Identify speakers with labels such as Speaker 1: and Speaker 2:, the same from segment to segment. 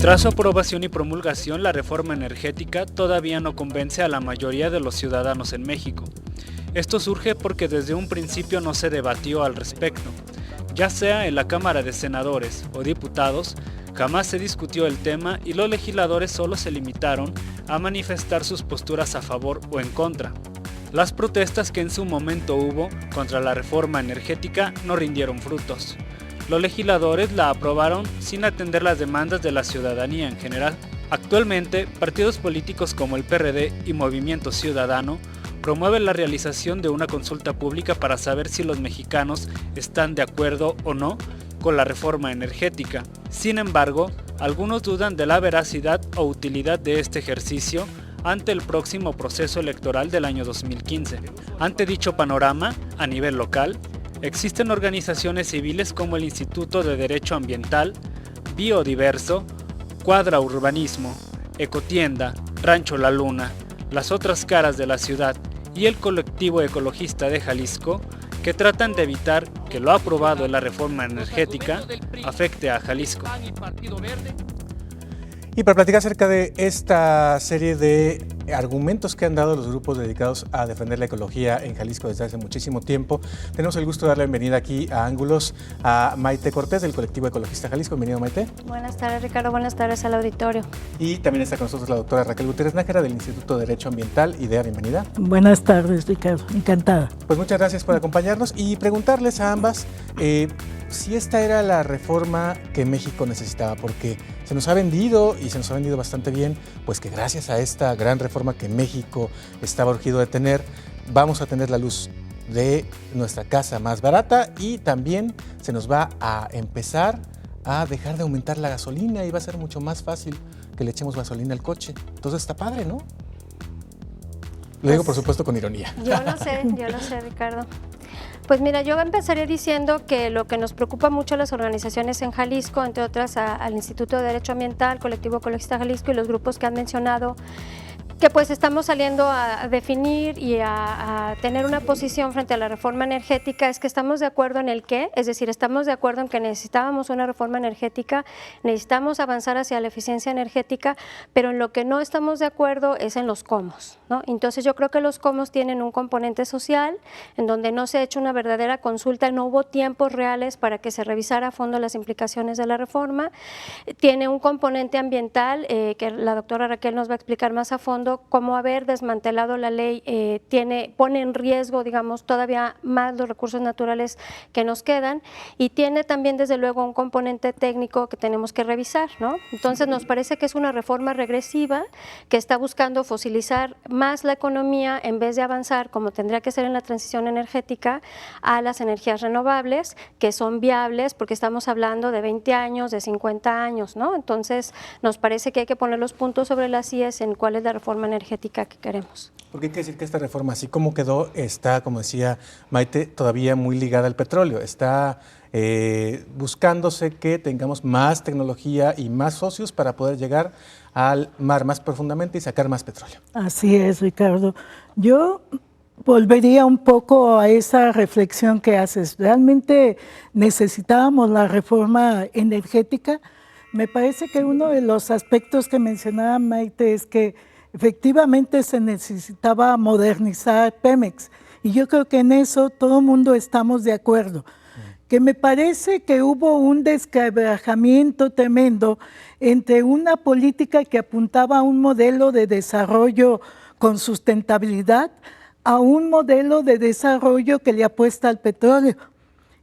Speaker 1: Tras su aprobación y promulgación, la reforma energética todavía no convence a la mayoría de los ciudadanos en México. Esto surge porque desde un principio no se debatió al respecto. Ya sea en la Cámara de Senadores o Diputados, jamás se discutió el tema y los legisladores solo se limitaron a manifestar sus posturas a favor o en contra. Las protestas que en su momento hubo contra la reforma energética no rindieron frutos. Los legisladores la aprobaron sin atender las demandas de la ciudadanía en general. Actualmente, partidos políticos como el PRD y Movimiento Ciudadano promueven la realización de una consulta pública para saber si los mexicanos están de acuerdo o no con la reforma energética. Sin embargo, algunos dudan de la veracidad o utilidad de este ejercicio ante el próximo proceso electoral del año 2015. Ante dicho panorama, a nivel local, existen organizaciones civiles como el Instituto de Derecho Ambiental, Biodiverso, Cuadra Urbanismo, Ecotienda, Rancho La Luna, las otras caras de la ciudad y el colectivo ecologista de Jalisco, que tratan de evitar que lo aprobado en la reforma energética afecte a Jalisco.
Speaker 2: Y para platicar acerca de esta serie de argumentos que han dado los grupos dedicados a defender la ecología en Jalisco desde hace muchísimo tiempo, tenemos el gusto de darle la bienvenida aquí a Ángulos a Maite Cortés del colectivo ecologista Jalisco. Bienvenido, Maite.
Speaker 3: Buenas tardes, Ricardo. Buenas tardes al auditorio.
Speaker 2: Y también está con nosotros la doctora Raquel Gutiérrez Nájera del Instituto de Derecho Ambiental. IDEA, bienvenida.
Speaker 4: Buenas tardes, Ricardo. Encantada.
Speaker 2: Pues muchas gracias por acompañarnos y preguntarles a ambas si esta era la reforma que México necesitaba, porque se nos ha vendido y se nos ha vendido bastante bien, pues que gracias a esta gran reforma que México estaba urgido de tener, vamos a tener la luz de nuestra casa más barata y también se nos va a empezar a dejar de aumentar la gasolina y va a ser mucho más fácil que le echemos gasolina al coche. Entonces está padre, ¿no? Lo digo por supuesto con ironía.
Speaker 3: Yo lo sé, Ricardo. Pues mira, yo empezaría diciendo que lo que nos preocupa mucho a las organizaciones en Jalisco, entre otras al Instituto de Derecho Ambiental, Colectivo Ecologista Jalisco y los grupos que han mencionado, que pues estamos saliendo a definir y a tener una posición frente a la reforma energética, es que estamos de acuerdo en el qué, es decir, estamos de acuerdo en que necesitábamos una reforma energética, necesitamos avanzar hacia la eficiencia energética, pero en lo que no estamos de acuerdo es en los cómo, ¿no? Entonces yo creo que los cómo tienen un componente social, en donde no se ha hecho una verdadera consulta, no hubo tiempos reales para que se revisara a fondo las implicaciones de la reforma, tiene un componente ambiental que la doctora Raquel nos va a explicar más a fondo, cómo haber desmantelado la ley pone en riesgo, digamos, todavía más los recursos naturales que nos quedan y tiene también desde luego un componente técnico que tenemos que revisar, ¿no? Entonces nos parece que es una reforma regresiva que está buscando fosilizar más la economía en vez de avanzar, como tendría que ser en la transición energética, a las energías renovables que son viables, porque estamos hablando de 20 años, de 50 años, ¿no? Entonces nos parece que hay que poner los puntos sobre las IES en cuál es la reforma energética que queremos.
Speaker 2: Porque hay que decir que esta reforma, así como quedó, está, como decía Maite, todavía muy ligada al petróleo. Está buscándose que tengamos más tecnología y más socios para poder llegar al mar más profundamente y sacar más petróleo.
Speaker 4: Así es, Ricardo. Yo volvería un poco a esa reflexión que haces. ¿Realmente necesitábamos la reforma energética? Me parece que uno de los aspectos que mencionaba Maite es que efectivamente se necesitaba modernizar Pemex y yo creo que en eso todo el mundo estamos de acuerdo. Que me parece que hubo un desquebrajamiento tremendo entre una política que apuntaba a un modelo de desarrollo con sustentabilidad a un modelo de desarrollo que le apuesta al petróleo.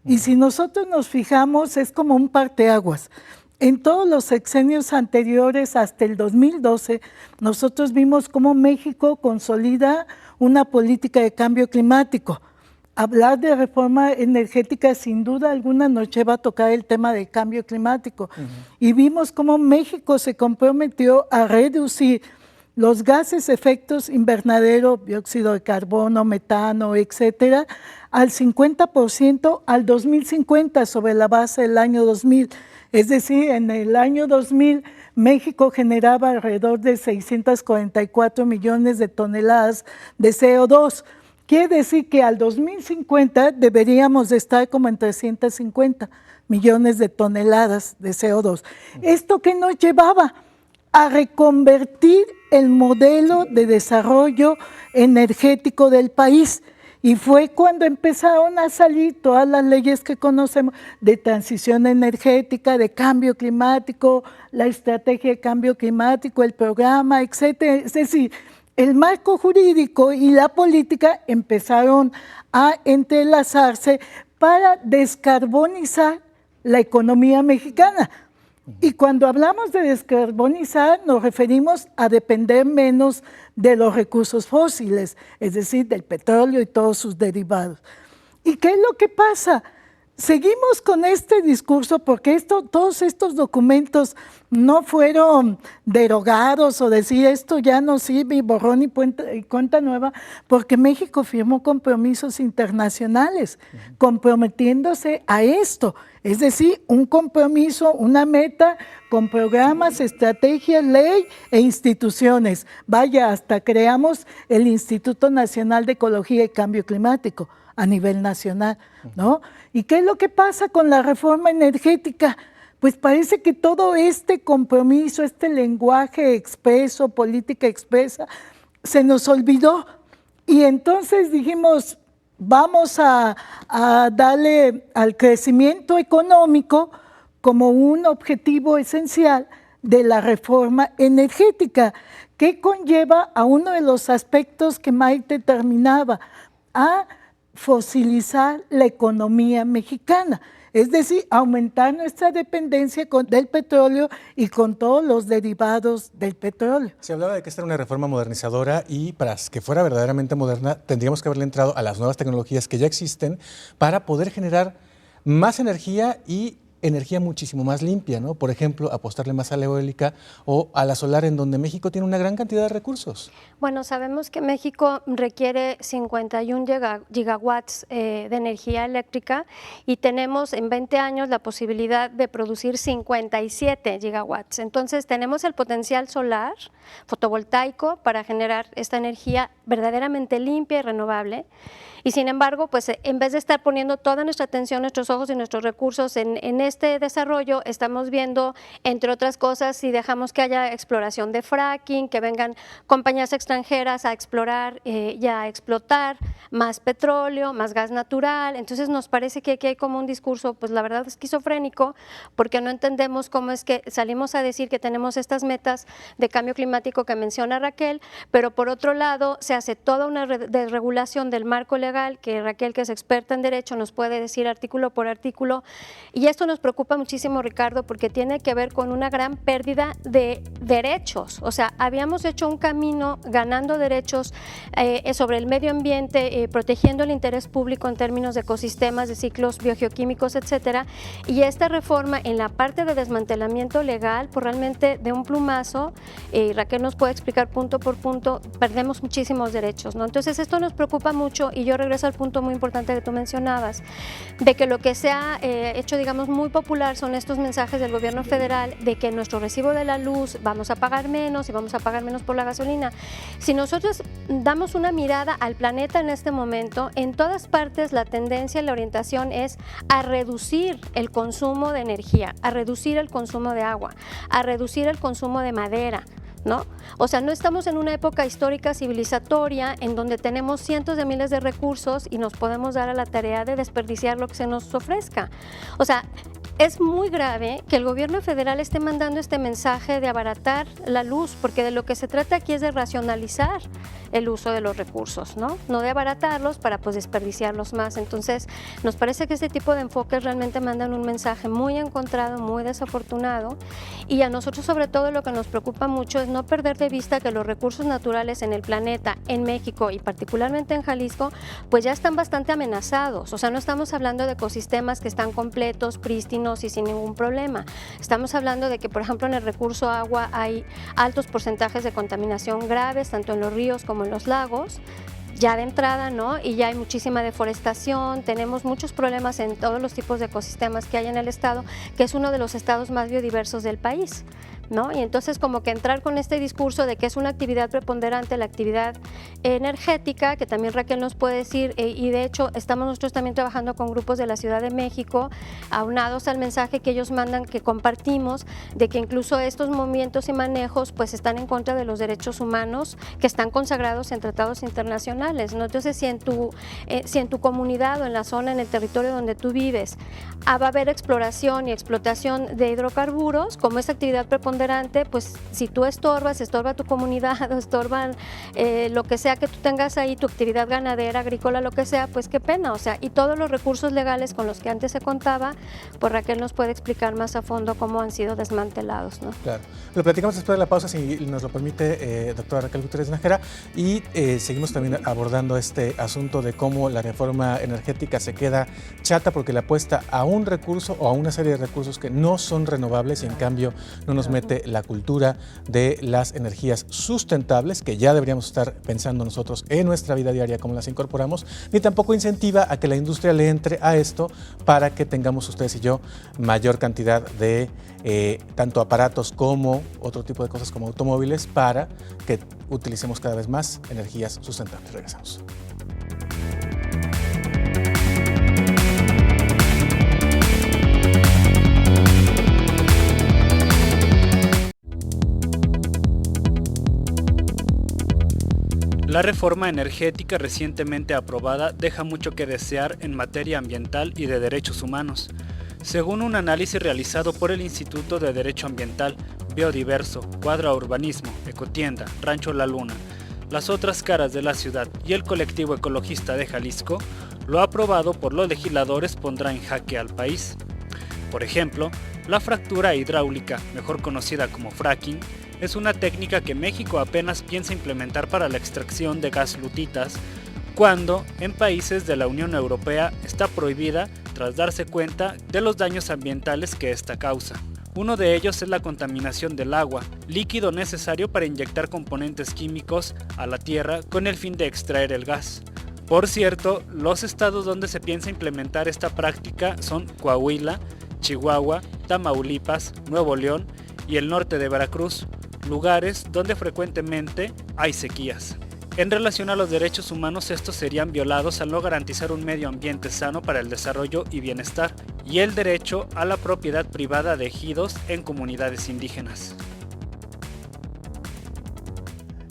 Speaker 4: Y si nosotros nos fijamos, es como un parteaguas. En todos los sexenios anteriores, hasta el 2012, nosotros vimos cómo México consolida una política de cambio climático. Hablar de reforma energética, sin duda alguna, nos lleva a tocar el tema del cambio climático. Y vimos cómo México se comprometió a reducir los gases efectos invernadero, dióxido de carbono, metano, etcétera, al 50% al 2050 sobre la base del año 2000. Es decir, en el año 2000 México generaba alrededor de 644 millones de toneladas de CO2. quiere decir que al 2050 deberíamos de estar como en 350 millones de toneladas de CO2. ¿Esto qué nos llevaba? A reconvertir el modelo de desarrollo energético del país. Y fue cuando empezaron a salir todas las leyes que conocemos de transición energética, de cambio climático, la estrategia de cambio climático, el programa, etcétera. Es decir, el marco jurídico y la política empezaron a entrelazarse para descarbonizar la economía mexicana. Y cuando hablamos de descarbonizar, nos referimos a depender menos de los recursos fósiles, es decir, del petróleo y todos sus derivados. ¿Y qué es lo que pasa? Seguimos con este discurso porque todos estos documentos no fueron derogados o decir esto ya no sirve y borrón y cuenta nueva, porque México firmó compromisos internacionales comprometiéndose a esto. Es decir, un compromiso, una meta con programas, estrategias, ley e instituciones. Vaya, hasta creamos el Instituto Nacional de Ecología y Cambio Climático a nivel nacional, ¿no? ¿Y qué es lo que pasa con la reforma energética? Pues parece que todo este compromiso, este lenguaje expreso, política expresa, se nos olvidó. Y entonces dijimos, vamos a darle al crecimiento económico como un objetivo esencial de la reforma energética, que conlleva a uno de los aspectos que Maite terminaba, a fosilizar la economía mexicana, es decir, aumentar nuestra dependencia del petróleo y con todos los derivados del petróleo.
Speaker 2: Se hablaba de que esta era una reforma modernizadora y para que fuera verdaderamente moderna tendríamos que haberle entrado a las nuevas tecnologías que ya existen para poder generar más energía y energía muchísimo más limpia, ¿no? Por ejemplo, apostarle más a la eólica o a la solar, en donde México tiene una gran cantidad de recursos.
Speaker 3: Bueno, sabemos que México requiere 51 gigawatts de energía eléctrica y tenemos en 20 años la posibilidad de producir 57 gigawatts. Entonces tenemos el potencial solar, fotovoltaico, para generar esta energía verdaderamente limpia y renovable. Y sin embargo, pues en vez de estar poniendo toda nuestra atención, nuestros ojos y nuestros recursos en este desarrollo, estamos viendo, entre otras cosas, si dejamos que haya exploración de fracking, que vengan compañías extranjeras a explorar y a explotar más petróleo, más gas natural. Entonces nos parece que aquí hay como un discurso, pues la verdad, esquizofrénico, porque no entendemos cómo es que salimos a decir que tenemos estas metas de cambio climático que menciona Raquel, pero por otro lado se hace toda una desregulación del marco legal, que Raquel, que es experta en derecho, nos puede decir artículo por artículo, y esto nos preocupa muchísimo, Ricardo, porque tiene que ver con una gran pérdida de derechos. O sea, habíamos hecho un camino ganando derechos sobre el medio ambiente, protegiendo el interés público en términos de ecosistemas, de ciclos biogeoquímicos, etcétera, y esta reforma en la parte de desmantelamiento legal, pues realmente de un plumazo, Raquel nos puede explicar punto por punto, perdemos muchísimos derechos, ¿no? Entonces esto nos preocupa mucho y yo regreso al punto muy importante que tú mencionabas, de que lo que se ha hecho, digamos, muy popular son estos mensajes del gobierno federal de que nuestro recibo de la luz vamos a pagar menos y vamos a pagar menos por la gasolina. Si nosotros damos una mirada al planeta en este momento, en todas partes la tendencia y la orientación es a reducir el consumo de energía, a reducir el consumo de agua, a reducir el consumo de madera, ¿no? O sea, no estamos en una época histórica civilizatoria en donde tenemos cientos de miles de recursos y nos podemos dar a la tarea de desperdiciar lo que se nos ofrezca. O sea, es muy grave que el gobierno federal esté mandando este mensaje de abaratar la luz, porque de lo que se trata aquí es de racionalizar el uso de los recursos, ¿no? No de abaratarlos para pues desperdiciarlos más. Entonces, nos parece que este tipo de enfoques realmente mandan un mensaje muy encontrado, muy desafortunado, y a nosotros sobre todo lo que nos preocupa mucho es no perder de vista que los recursos naturales en el planeta, en México y particularmente en Jalisco, pues ya están bastante amenazados. O sea, no estamos hablando de ecosistemas que están completos, prístinos y sin ningún problema. Estamos hablando de que, por ejemplo, en el recurso agua hay altos porcentajes de contaminación graves, tanto en los ríos como en los lagos, ya de entrada, ¿no? Y ya hay muchísima deforestación, tenemos muchos problemas en todos los tipos de ecosistemas que hay en el estado, que es uno de los estados más biodiversos del país. ¿no? Y entonces como que entrar con este discurso de que es una actividad preponderante la actividad energética, que también Raquel nos puede decir, y de hecho estamos nosotros también trabajando con grupos de la Ciudad de México, aunados al mensaje que ellos mandan, que compartimos, de que incluso estos movimientos y manejos pues están en contra de los derechos humanos que están consagrados en tratados internacionales, ¿no? Entonces si en tu comunidad o en la zona, en el territorio donde tú vives, va a haber exploración y explotación de hidrocarburos, como esa actividad preponderante, pues si tú estorba tu comunidad o estorban lo que sea que tú tengas ahí, tu actividad ganadera, agrícola, lo que sea, pues qué pena, o sea, y todos los recursos legales con los que antes se contaba, pues Raquel nos puede explicar más a fondo cómo han sido desmantelados, ¿no?
Speaker 2: Claro, lo platicamos después de la pausa, si nos lo permite, doctora Raquel Gutiérrez Nájera, y seguimos también abordando este asunto de cómo la reforma energética se queda chata porque le apuesta a un recurso o a una serie de recursos que no son renovables y en cambio no nos mete la cultura de las energías sustentables, que ya deberíamos estar pensando nosotros en nuestra vida diaria cómo las incorporamos, ni tampoco incentiva a que la industria le entre a esto para que tengamos ustedes y yo mayor cantidad de tanto aparatos como otro tipo de cosas como automóviles para que utilicemos cada vez más energías sustentables. Regresamos.
Speaker 1: La reforma energética recientemente aprobada deja mucho que desear en materia ambiental y de derechos humanos. Según un análisis realizado por el Instituto de Derecho Ambiental, Biodiverso, Cuadra Urbanismo, Ecotienda, Rancho La Luna, las otras caras de la ciudad y el colectivo ecologista de Jalisco, lo aprobado por los legisladores pondrá en jaque al país. Por ejemplo, la fractura hidráulica, mejor conocida como fracking, es una técnica que México apenas piensa implementar para la extracción de gas lutitas, cuando en países de la Unión Europea está prohibida tras darse cuenta de los daños ambientales que esta causa. Uno de ellos es la contaminación del agua, líquido necesario para inyectar componentes químicos a la tierra con el fin de extraer el gas. Por cierto, los estados donde se piensa implementar esta práctica son Coahuila, Chihuahua, Tamaulipas, Nuevo León y el norte de Veracruz, lugares donde frecuentemente hay sequías. En relación a los derechos humanos, estos serían violados al no garantizar un medio ambiente sano para el desarrollo y bienestar, y el derecho a la propiedad privada de ejidos en comunidades indígenas.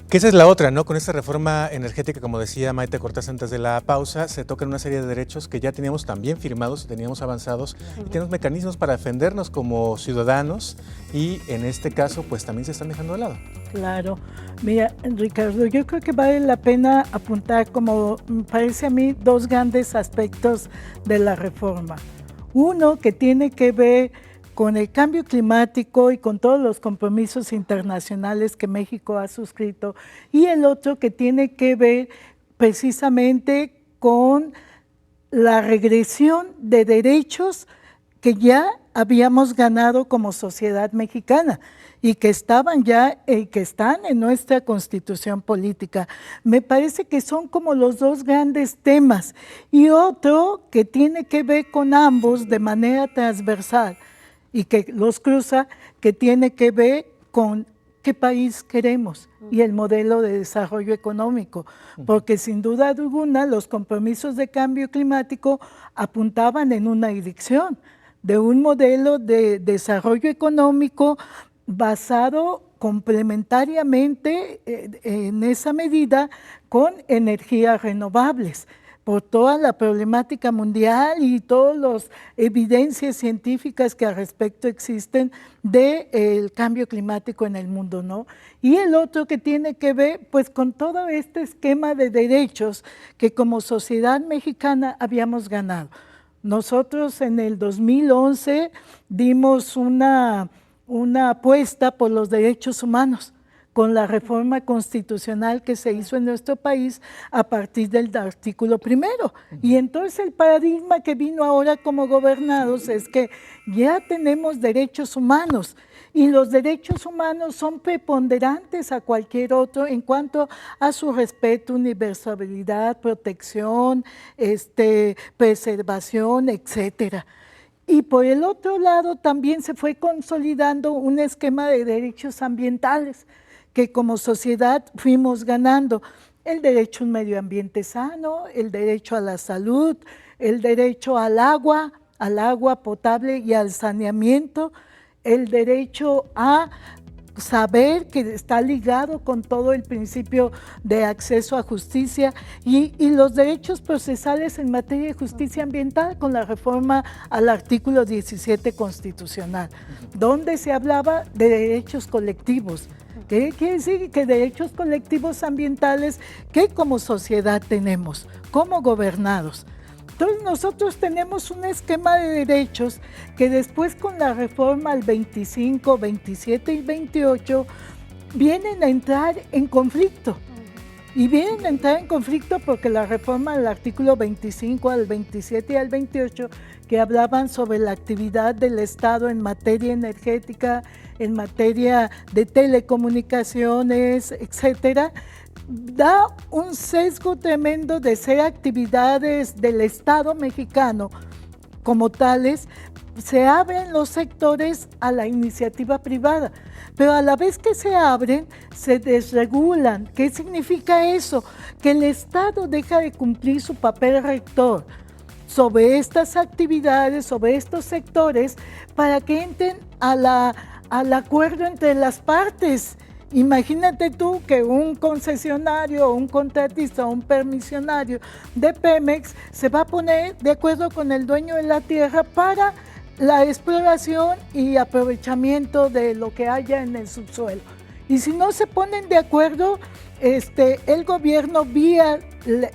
Speaker 2: Que esa es la otra, ¿no? Con esta reforma energética, como decía Maite Cortés antes de la pausa, se tocan una serie de derechos que ya teníamos también firmados y teníamos avanzados y tenemos mecanismos para defendernos como ciudadanos y en este caso pues también se están dejando de lado.
Speaker 4: Claro. Mira, Ricardo, yo creo que vale la pena apuntar, como me parece a mí, dos grandes aspectos de la reforma. Uno que tiene que ver con el cambio climático y con todos los compromisos internacionales que México ha suscrito, y el otro que tiene que ver precisamente con la regresión de derechos que ya habíamos ganado como sociedad mexicana y que estaban ya, que están en nuestra constitución política. Me parece que son como los dos grandes temas, y otro que tiene que ver con ambos de manera transversal y que los cruza, que tiene que ver con qué país queremos y el modelo de desarrollo económico, porque sin duda alguna los compromisos de cambio climático apuntaban en una dirección de un modelo de desarrollo económico basado complementariamente en esa medida con energías renovables, por toda la problemática mundial y todas las evidencias científicas que al respecto existen del cambio climático en el mundo, ¿no? Y el otro que tiene que ver pues con todo este esquema de derechos que como sociedad mexicana habíamos ganado. Nosotros en el 2011 dimos una apuesta por los derechos humanos, con la reforma constitucional que se hizo en nuestro país a partir del artículo 1. Y entonces el paradigma que vino ahora como gobernados es que ya tenemos derechos humanos y los derechos humanos son preponderantes a cualquier otro en cuanto a su respeto, universalidad, protección, preservación, etcétera. Y por el otro lado también se fue consolidando un esquema de derechos ambientales que como sociedad fuimos ganando. El derecho a un medio ambiente sano, el derecho a la salud, el derecho al agua potable y al saneamiento, el derecho a saber que está ligado con todo el principio de acceso a justicia y los derechos procesales en materia de justicia ambiental con la reforma al artículo 17 constitucional, donde se hablaba de derechos colectivos. ¿Qué quiere decir? Que derechos colectivos ambientales que como sociedad tenemos, como gobernados. Entonces nosotros tenemos un esquema de derechos que después con la reforma al 25, 27 y 28 vienen a entrar en conflicto. Y vienen a entrar en conflicto porque la reforma del artículo 25 al 27 y al 28 que hablaban sobre la actividad del Estado en materia energética, en materia de telecomunicaciones, etcétera, da un sesgo tremendo de ser actividades del Estado mexicano como tales, se abren los sectores a la iniciativa privada, pero a la vez que se abren, se desregulan. ¿Qué significa eso? Que el Estado deja de cumplir su papel rector sobre estas actividades, sobre estos sectores, para que entren al acuerdo entre las partes. Imagínate tú que un concesionario, un contratista, un permisionario de Pemex se va a poner de acuerdo con el dueño de la tierra para la exploración y aprovechamiento de lo que haya en el subsuelo. Y si no se ponen de acuerdo, el gobierno vía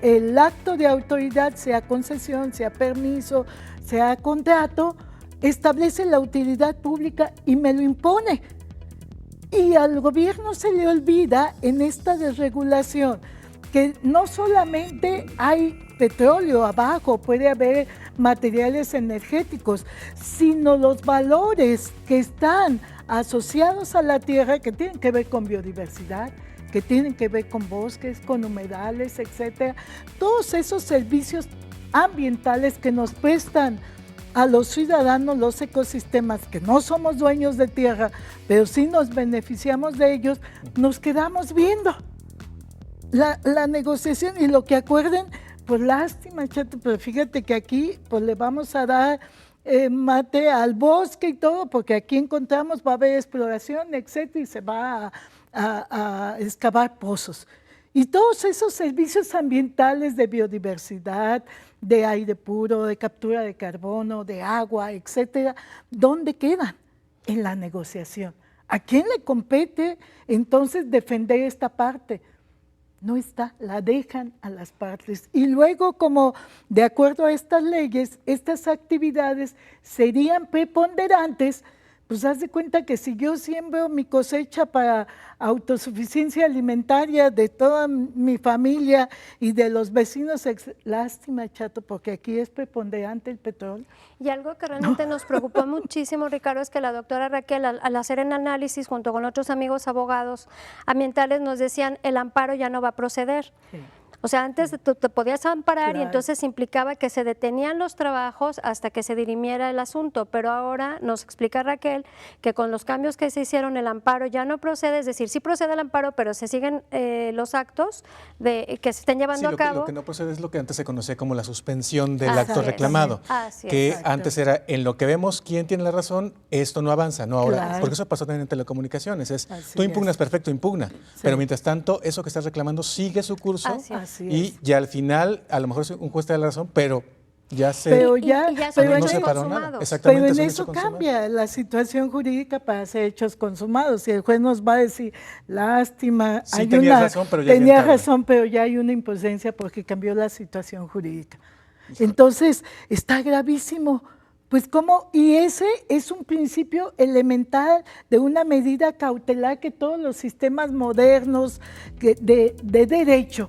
Speaker 4: el acto de autoridad, sea concesión, sea permiso, sea contrato, establece la utilidad pública y me lo impone. Y al gobierno se le olvida en esta desregulación que no solamente hay petróleo abajo, puede haber materiales energéticos, sino los valores que están asociados a la tierra que tienen que ver con biodiversidad, que tienen que ver con bosques, con humedales, etcétera. Todos esos servicios ambientales que nos prestan a los ciudadanos, los ecosistemas, que no somos dueños de tierra, pero sí nos beneficiamos de ellos, nos quedamos viendo la negociación y lo que acuerden. Pues lástima, chato, pero fíjate que aquí pues le vamos a dar mate al bosque y todo, porque aquí encontramos, va a haber exploración, etcétera, y se va a excavar pozos. Y todos esos servicios ambientales de biodiversidad, de aire puro, de captura de carbono, de agua, etcétera, ¿dónde quedan? En la negociación. ¿A quién le compete entonces defender esta parte? No está, la dejan a las partes. Y luego, como de acuerdo a estas leyes, estas actividades serían preponderantes. Pues haz de cuenta que si yo siembro mi cosecha para autosuficiencia alimentaria de toda mi familia y de los vecinos, lástima, chato, porque aquí es preponderante el petróleo.
Speaker 3: Y algo que realmente nos preocupó muchísimo, Ricardo, es que la doctora Raquel, al hacer el análisis junto con otros amigos abogados ambientales, nos decían el amparo ya no va a proceder. Sí. O sea, antes tú te podías amparar, claro, y entonces implicaba que se detenían los trabajos hasta que se dirimiera el asunto, pero ahora nos explica Raquel que con los cambios que se hicieron el amparo ya no procede, es decir, sí procede el amparo, pero se siguen los actos que se estén llevando a cabo.
Speaker 2: Lo que no procede es lo que antes se conocía como la suspensión del acto reclamado, que antes era en lo que vemos quién tiene la razón, esto no avanza, no ahora, claro, porque eso pasó también en telecomunicaciones, tú impugnas, perfecto, impugna, sí, pero mientras tanto eso que estás reclamando sigue su curso. Y ya al final, a lo mejor un juez te da la razón, pero ya se...
Speaker 4: Pero ya
Speaker 2: no se paró nada. Exactamente,
Speaker 4: pero en eso cambia la situación jurídica para hacer hechos consumados. Si el juez nos va a decir, lástima,
Speaker 2: sí, tenía razón,
Speaker 4: pero ya hay una impotencia porque cambió la situación jurídica. Entonces, está gravísimo. Pues cómo, y ese es un principio elemental de una medida cautelar que todos los sistemas modernos de derecho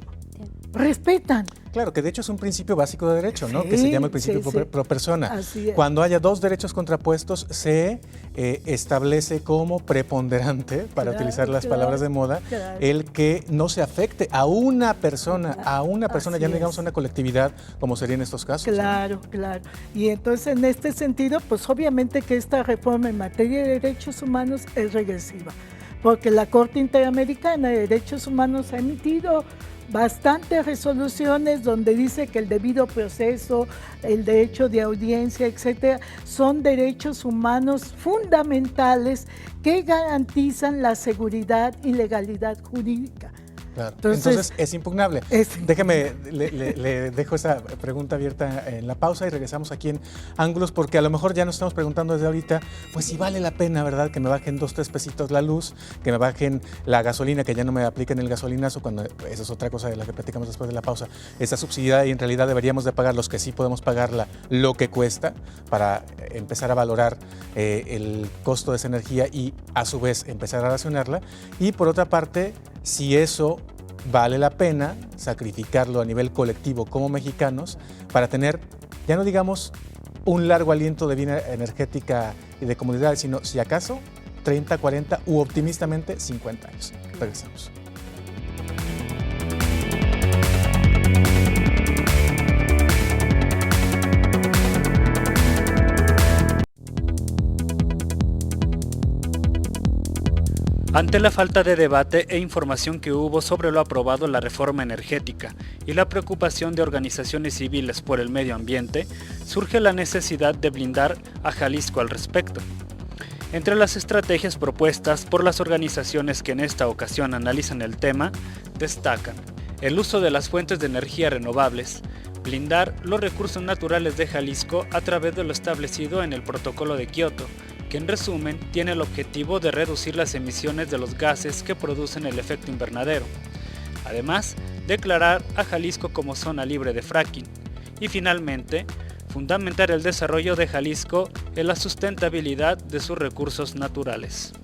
Speaker 4: respetan.
Speaker 2: Claro, que de hecho es un principio básico de derecho, ¿no? Que se llama el principio pro persona.
Speaker 4: Así es.
Speaker 2: Cuando haya dos derechos contrapuestos, se establece como preponderante, para utilizar las palabras de moda, el que no se afecte a una persona, ya no digamos a una colectividad, como sería en estos casos.
Speaker 4: Claro, ¿no? Claro. Y entonces, en este sentido, pues obviamente que esta reforma en materia de derechos humanos es regresiva, porque la Corte Interamericana de Derechos Humanos ha emitido bastantes resoluciones donde dice que el debido proceso, el derecho de audiencia, etcétera, son derechos humanos fundamentales que garantizan la seguridad y legalidad jurídica.
Speaker 2: Claro. Entonces es impugnable. Déjeme, le dejo esa pregunta abierta en la pausa y regresamos aquí en Ángulos, porque a lo mejor ya nos estamos preguntando desde ahorita, pues si vale la pena, ¿verdad? Que me bajen 2, 3 pesitos la luz, que me bajen la gasolina, que ya no me apliquen el gasolinazo, cuando esa es otra cosa de la que platicamos después de la pausa. Está subsidiada y en realidad deberíamos de pagar los que sí podemos pagarla lo que cuesta para empezar a valorar el costo de esa energía y a su vez empezar a racionarla. Y por otra parte, si eso vale la pena sacrificarlo a nivel colectivo como mexicanos para tener, ya no digamos un largo aliento de vida energética y de comunidad, sino si acaso 30, 40 u optimistamente 50 años. Regresamos.
Speaker 1: Ante la falta de debate e información que hubo sobre lo aprobado la reforma energética y la preocupación de organizaciones civiles por el medio ambiente, surge la necesidad de blindar a Jalisco al respecto. Entre las estrategias propuestas por las organizaciones que en esta ocasión analizan el tema, destacan el uso de las fuentes de energía renovables, blindar los recursos naturales de Jalisco a través de lo establecido en el Protocolo de Kioto, que en resumen tiene el objetivo de reducir las emisiones de los gases que producen el efecto invernadero. Además, declarar a Jalisco como zona libre de fracking. Y finalmente, fundamentar el desarrollo de Jalisco en la sustentabilidad de sus recursos naturales.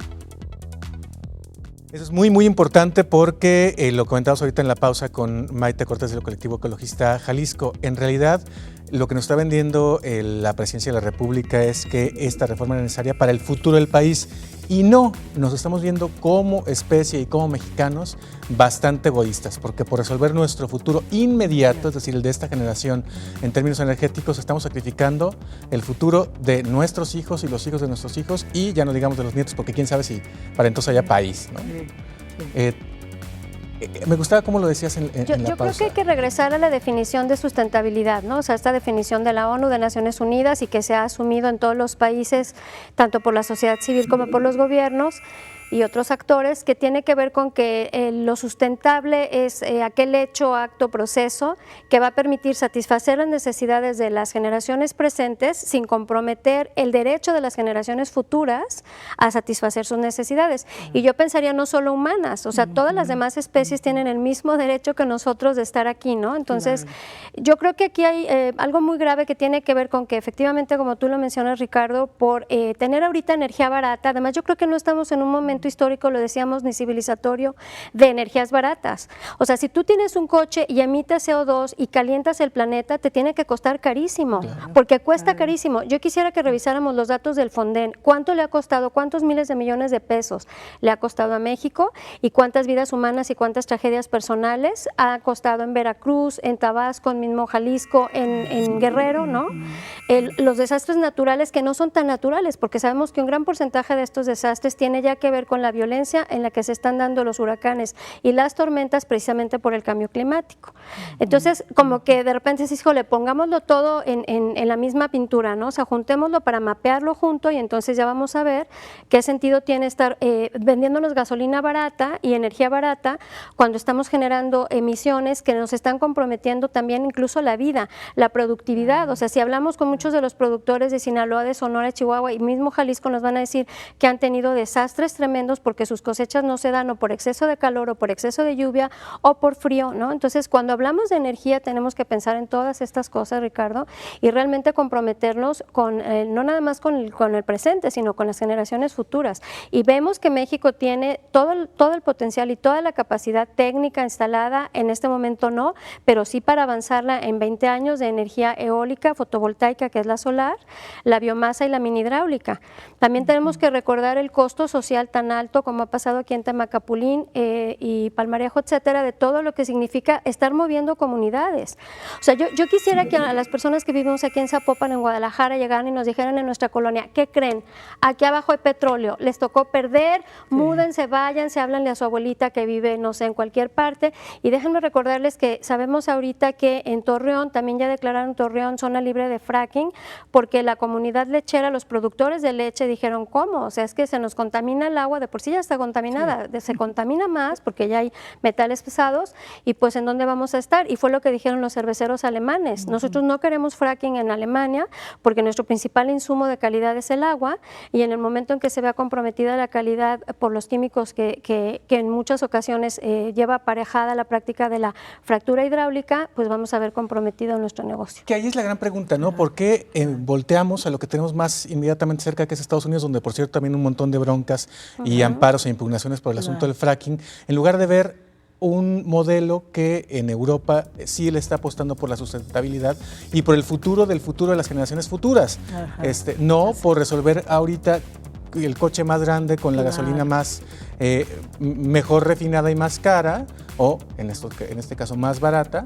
Speaker 2: Eso es muy, muy importante porque lo comentamos ahorita en la pausa con Maite Cortés del colectivo ecologista Jalisco. En realidad, lo que nos está vendiendo la presidencia de la República es que esta reforma es necesaria para el futuro del país. Y no, nos estamos viendo como especie y como mexicanos bastante egoístas, porque por resolver nuestro futuro inmediato, es decir, el de esta generación en términos energéticos, estamos sacrificando el futuro de nuestros hijos y los hijos de nuestros hijos, y ya no digamos de los nietos, porque quién sabe si para entonces haya país, ¿no? Me gustaba cómo lo decías en la pausa.
Speaker 3: Yo creo que hay que regresar a la definición de sustentabilidad, ¿no? O sea, esta definición de la ONU, de Naciones Unidas, y que se ha asumido en todos los países, tanto por la sociedad civil como por los gobiernos y otros actores, que tiene que ver con que lo sustentable es aquel hecho, acto, proceso que va a permitir satisfacer las necesidades de las generaciones presentes sin comprometer el derecho de las generaciones futuras a satisfacer sus necesidades. Y yo pensaría no solo humanas, o sea, todas las demás especies tienen el mismo derecho que nosotros de estar aquí, ¿no? Entonces, yo creo que aquí hay algo muy grave que tiene que ver con que efectivamente, como tú lo mencionas, Ricardo, por tener ahorita energía barata, además yo creo que no estamos en un momento histórico, lo decíamos, ni civilizatorio, de energías baratas. O sea, si tú tienes un coche y emites CO2 y calientas el planeta, te tiene que costar carísimo, porque cuesta carísimo. Yo quisiera que revisáramos los datos del Fonden, cuánto le ha costado, cuántos miles de millones de pesos le ha costado a México y cuántas vidas humanas y cuántas tragedias personales ha costado en Veracruz, en Tabasco, en mismo Jalisco, en Guerrero, ¿no? Los desastres naturales que no son tan naturales, porque sabemos que un gran porcentaje de estos desastres tiene ya que ver con la violencia en la que se están dando los huracanes y las tormentas precisamente por el cambio climático. Entonces, como que de repente dices, híjole, pongámoslo todo en la misma pintura, ¿no? O sea, juntémoslo para mapearlo junto y entonces ya vamos a ver qué sentido tiene estar vendiéndonos gasolina barata y energía barata cuando estamos generando emisiones que nos están comprometiendo también incluso la vida, la productividad. O sea, si hablamos con muchos de los productores de Sinaloa, de Sonora, de Chihuahua y mismo Jalisco, nos van a decir que han tenido desastres tremendos tremendos porque sus cosechas no se dan o por exceso de calor o por exceso de lluvia o por frío, ¿no? Entonces, cuando hablamos de energía tenemos que pensar en todas estas cosas, Ricardo, y realmente comprometernos con, no nada más con el presente, sino con las generaciones futuras. Y vemos que México tiene todo el potencial y toda la capacidad técnica instalada, en este momento no, pero sí para avanzarla en 20 años de energía eólica, fotovoltaica, que es la solar, la biomasa y la mini hidráulica. También tenemos que recordar el costo social tan alto como ha pasado aquí en Temacapulín y Palmarejo, etcétera, de todo lo que significa estar moviendo comunidades. O sea, yo quisiera que a las personas que vivimos aquí en Zapopan, en Guadalajara, llegaran y nos dijeran en nuestra colonia, ¿qué creen? Aquí abajo hay petróleo, les tocó perder, múdense, váyanse, háblanle a su abuelita que vive, no sé, en cualquier parte, y déjenme recordarles que sabemos ahorita que en Torreón, también ya declararon Torreón zona libre de fracking, porque la comunidad lechera, los productores de leche dijeron, ¿cómo? O sea, es que se nos contamina el agua, de por sí ya está contaminada, se contamina más porque ya hay metales pesados, y pues ¿en dónde vamos a estar? Y fue lo que dijeron los cerveceros alemanes. Nosotros no queremos fracking en Alemania porque nuestro principal insumo de calidad es el agua, y en el momento en que se vea comprometida la calidad por los químicos que en muchas ocasiones lleva aparejada la práctica de la fractura hidráulica, pues vamos a ver comprometido nuestro negocio.
Speaker 2: Que ahí es la gran pregunta, ¿no? ¿Por qué volteamos a lo que tenemos más inmediatamente cerca, que es Estados Unidos, donde por cierto también un montón de broncas y amparos e impugnaciones por el asunto del fracking, en lugar de ver un modelo que en Europa sí le está apostando por la sustentabilidad y por el futuro del futuro de las generaciones futuras? No por resolver ahorita el coche más grande con la gasolina más mejor refinada y más cara, o en este caso más barata,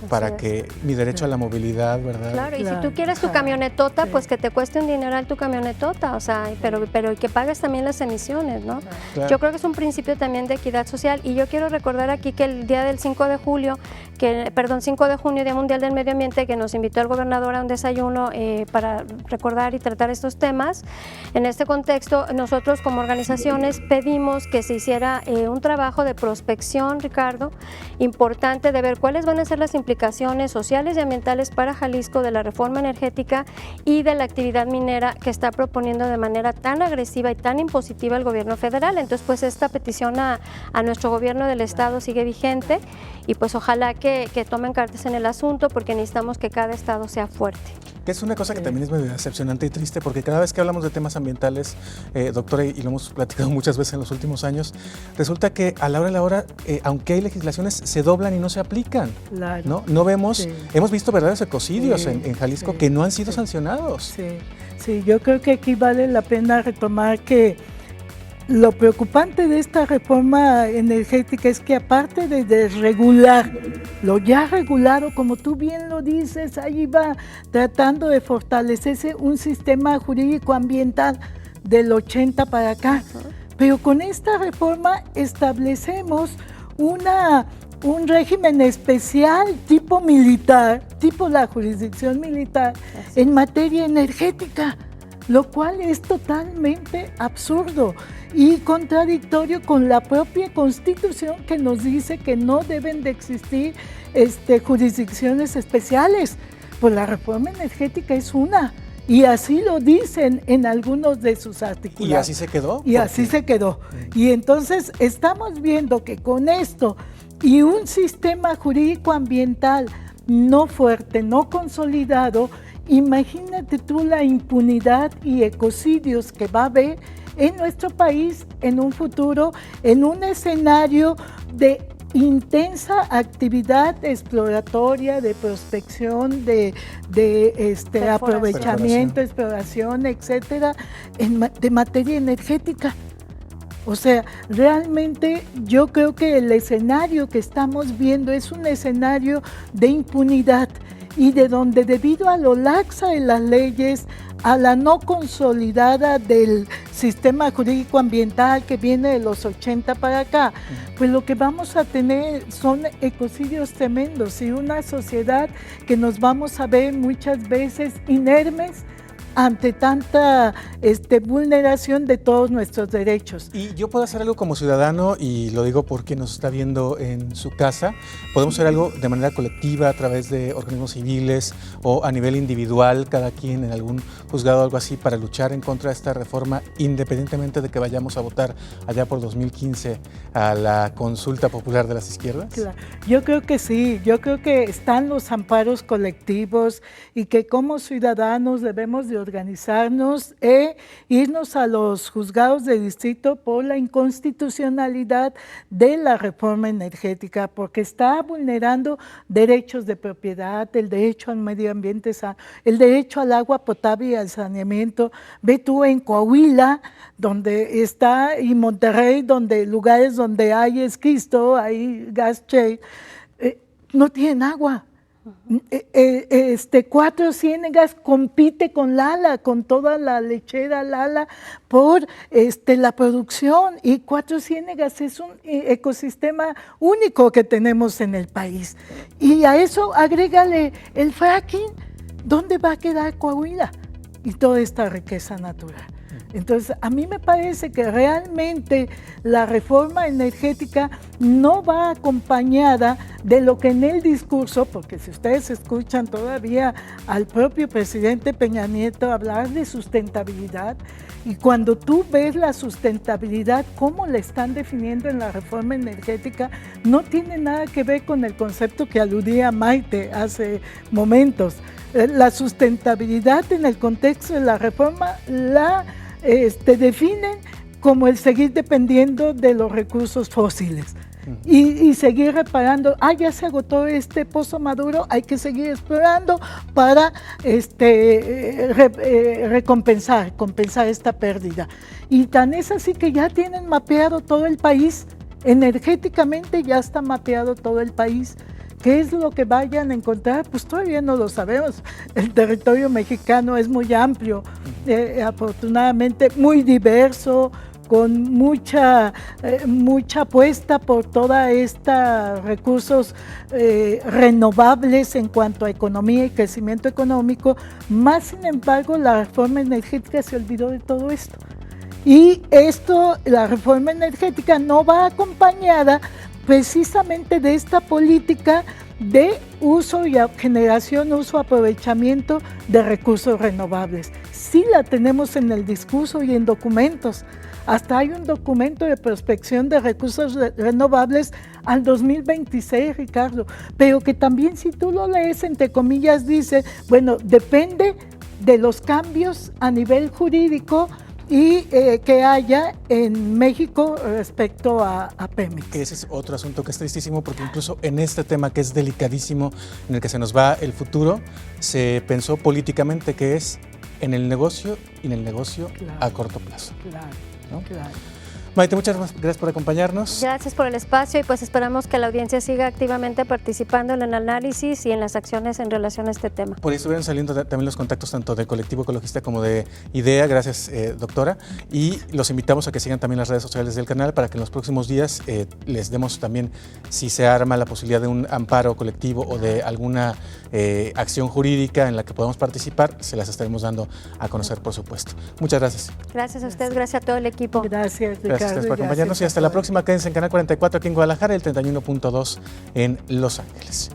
Speaker 2: para que mi derecho a la movilidad, ¿verdad?
Speaker 3: Claro, y si tú quieres tu camionetota, pues que te cueste un dineral tu camionetota, o sea, pero que pagues también las emisiones, ¿no?
Speaker 2: Claro.
Speaker 3: Yo creo que es un principio también de equidad social, y yo quiero recordar aquí que el día del 5 de junio, Día Mundial del Medio Ambiente, que nos invitó el gobernador a un desayuno para recordar y tratar estos temas. En este contexto, nosotros como organizaciones pedimos que se hiciera un trabajo de prospección, Ricardo, importante de ver cuáles van a ser las implicaciones sociales y ambientales para Jalisco de la reforma energética y de la actividad minera que está proponiendo de manera tan agresiva y tan impositiva el gobierno federal. Entonces, pues esta petición a nuestro gobierno del estado sigue vigente, y pues ojalá que tomen cartas en el asunto, porque necesitamos que cada estado sea fuerte.
Speaker 2: Que es una cosa que también es medio decepcionante y triste, porque cada vez que hablamos de temas ambientales, doctora, y lo hemos platicado muchas veces en los últimos años, resulta que a la hora, aunque hay legislaciones, se doblan y no se aplican.
Speaker 4: Claro.
Speaker 2: No vemos, hemos visto verdaderos ecocidios en Jalisco que no han sido sancionados.
Speaker 4: Sí, yo creo que aquí vale la pena retomar que lo preocupante de esta reforma energética es que, aparte de desregular lo ya regulado, como tú bien lo dices, ahí va tratando de fortalecerse un sistema jurídico ambiental del 80 para acá. Pero con esta reforma establecemos un régimen especial tipo militar, tipo la jurisdicción militar, en materia energética, lo cual es totalmente absurdo y contradictorio con la propia Constitución, que nos dice que no deben de existir jurisdicciones especiales. Pues la reforma energética es una, y así lo dicen en algunos de sus artículos.
Speaker 2: ¿Y así se quedó?
Speaker 4: Y así se quedó. Y entonces estamos viendo que con esto y un sistema jurídico ambiental no fuerte, no consolidado, imagínate tú la impunidad y ecocidios que va a haber en nuestro país en un futuro, en un escenario de intensa actividad exploratoria, de prospección, de aprovechamiento, exploración, etcétera, de materia energética. O sea, realmente yo creo que el escenario que estamos viendo es un escenario de impunidad, y de donde, debido a lo laxa de las leyes, a la no consolidada del sistema jurídico ambiental que viene de los 80 para acá, pues lo que vamos a tener son ecocidios tremendos y una sociedad que nos vamos a ver muchas veces inermes ante tanta vulneración de todos nuestros derechos.
Speaker 2: Y yo puedo hacer algo como ciudadano, y lo digo porque nos está viendo en su casa, podemos hacer algo de manera colectiva a través de organismos civiles o a nivel individual, cada quien en algún juzgado o algo así, para luchar en contra de esta reforma, independientemente de que vayamos a votar allá por 2015 a la consulta popular de las izquierdas.
Speaker 4: Claro. Yo creo que sí, yo creo que están los amparos colectivos y que como ciudadanos debemos de organizarnos e irnos a los juzgados de distrito por la inconstitucionalidad de la reforma energética, porque está vulnerando derechos de propiedad, el derecho al medio ambiente, el derecho al agua potable y al saneamiento. Ve tú en Coahuila, donde está, y Monterrey, donde lugares donde hay esquisto, hay gas shale, no tienen agua. Cuatro Ciénegas compite con Lala, con toda la lechera Lala por la producción, y Cuatro Ciénegas es un ecosistema único que tenemos en el país. Y a eso agrégale el fracking, ¿dónde va a quedar Coahuila? Y toda esta riqueza natural. Entonces, a mí me parece que realmente la reforma energética no va acompañada de lo que en el discurso, porque si ustedes escuchan todavía al propio presidente Peña Nieto hablar de sustentabilidad, y cuando tú ves la sustentabilidad, cómo la están definiendo en la reforma energética, no tiene nada que ver con el concepto que aludía Maite hace momentos. La sustentabilidad en el contexto de la reforma la definen como el seguir dependiendo de los recursos fósiles y seguir reparando. Ya se agotó este pozo maduro, hay que seguir explorando para compensar esta pérdida. Y tan es así que ya tienen mapeado todo el país, energéticamente ya está mapeado todo el país. ¿Qué es lo que vayan a encontrar? Pues todavía no lo sabemos. El territorio mexicano es muy amplio, afortunadamente muy diverso, con mucha apuesta por toda esta recursos renovables en cuanto a economía y crecimiento económico. Más sin embargo, la reforma energética se olvidó de todo esto. Y la reforma energética no va acompañada precisamente de esta política de uso y generación, uso, aprovechamiento de recursos renovables. Sí la tenemos en el discurso y en documentos. Hasta hay un documento de prospección de recursos renovables al 2026, Ricardo, pero que también, si tú lo lees, entre comillas, dice, bueno, depende de los cambios a nivel jurídico y que haya en México respecto a Pemex.
Speaker 2: Ese es otro asunto que es tristísimo, porque incluso en este tema que es delicadísimo, en el que se nos va el futuro, se pensó políticamente que es en el negocio y en el negocio a corto plazo.
Speaker 4: Claro,
Speaker 2: ¿no?
Speaker 4: claro.
Speaker 2: Maite, muchas gracias por acompañarnos.
Speaker 3: Gracias por el espacio, y pues esperamos que la audiencia siga activamente participando en el análisis y en las acciones en relación a este tema.
Speaker 2: Por ahí estuvieron saliendo también los contactos tanto del Colectivo Ecologista como de IDEA. Gracias, doctora. Y los invitamos a que sigan también las redes sociales del canal para que en los próximos días les demos también, si se arma la posibilidad de un amparo colectivo o de alguna acción jurídica en la que podamos participar, se las estaremos dando a conocer, por supuesto. Muchas gracias.
Speaker 3: Gracias a ustedes, gracias a todo el equipo.
Speaker 4: Gracias, Ricardo.
Speaker 2: Gracias por acompañarnos y hasta la próxima. Quédense en Canal 44 aquí en Guadalajara y el 31.2 en Los Ángeles.